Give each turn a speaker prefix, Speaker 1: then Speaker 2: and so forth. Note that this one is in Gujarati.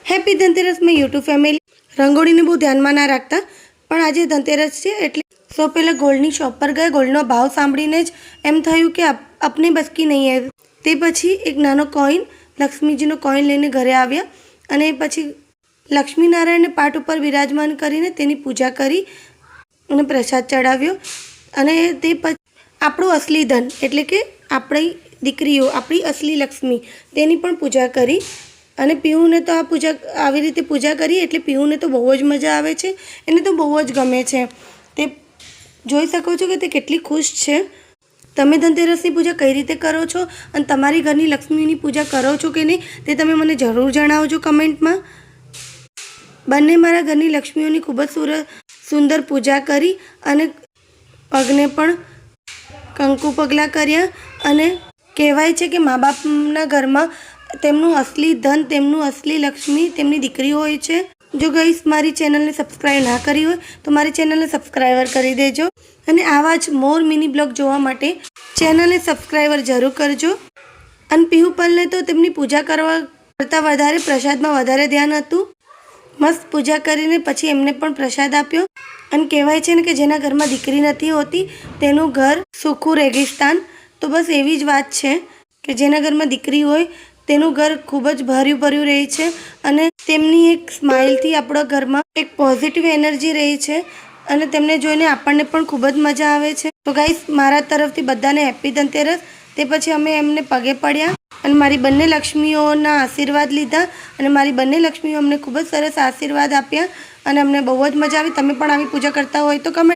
Speaker 1: હેપી ધનતેરસ મેં યુટ્યુબ ફેમિલી રંગોળીને બહુ ધ્યાનમાં ના રાખતા, પણ આજે ધનતેરસ છે એટલે સૌ પહેલાં ગોલ્ડની શોપ પર ગયા. ગોલ્ડનો ભાવ સાંભળીને જ એમ થયું કે આપને બસ કી નહીં આવે. તે પછી એક નાનો કોઈન, લક્ષ્મીજીનો કોઈન લઈને ઘરે આવ્યા અને પછી લક્ષ્મીનારાયણને પાટ ઉપર બિરાજમાન કરીને તેની પૂજા કરી અને પ્રસાદ ચડાવ્યો. અને તે પછી આપણું અસલી ધન એટલે કે આપણી દીકરીઓ, આપણી અસલી લક્ષ્મી, તેની પણ પૂજા કરી. અને પીયુને તો આ પૂજા આવી રીતે પૂજા કરી એટલે પીયુને તો બહુ જ મજા આવે છે, એને તો બહુ જ ગમે છે. તે જોઈ શકો છો કે તે કેટલી ખુશ છે. તમે ધનતેરસની પૂજા કઈ રીતે કરો છો અને તમારી ઘરની લક્ષ્મીની પૂજા કરો છો કે નહીં તે તમે મને જરૂર જણાવજો કમેન્ટમાં. બંને મારા ઘરની લક્ષ્મીઓની ખૂબ જ સુંદર પૂજા કરી અને પગને પણ કંકુ પગલાં કર્યા. અને કહેવાય છે કે મા બાપના ઘરમાં તેમનું અસલી ધન, તેમનું અસલી લક્ષ્મી તેમની દીકરી હોય છે. જો ગાઈસ મારી ચેનલને સબસ્ક્રાઈબ ના કરી હોય તો મારી ચેનલને સબસ્ક્રાઈબર કરી દેજો. અને આવા જ મોર મિની બ્લોગ જોવા માટે ચેનલને સબસ્ક્રાઈબર જરૂર કરજો. અને પીયુપલને તો તેમની પૂજા કરતાં વધારે પ્રસાદમાં વધારે ધ્યાન હતું. મસ્ત પૂજા કરીને પછી એમને પણ પ્રસાદ આપ્યો. અને કહેવાય છે ને કે જેના ઘરમાં દીકરી નથી હોતી તેનું ઘર સૂકું રેગિસ્તાન. તો બસ એવી જ વાત છે કે જેના ઘરમાં દીકરી હોય તેનું ઘર ખૂબ જ ભર્યું ભર્યું રહે છે. અને તેમની એક સ્માઇલથી આપણા ઘરમાં એક પોઝિટિવ એનર્જી રહે છે અને તેમને જોઈને આપણને પણ ખૂબ જ મજા આવે છે. તો ગાઈસ મારા તરફથી બધાને હેપી ધનતેરસ. તે પછી અમે એમને પગે પડ્યા અને મારી બંને લક્ષ્મીઓના આશીર્વાદ લીધા અને મારી બંને લક્ષ્મીઓ અમને ખૂબ જ સરસ આશીર્વાદ આપ્યા અને અમને બહુ જ મજા આવી. તમે પણ આવી પૂજા કરતા હોય તો કમેન્ટ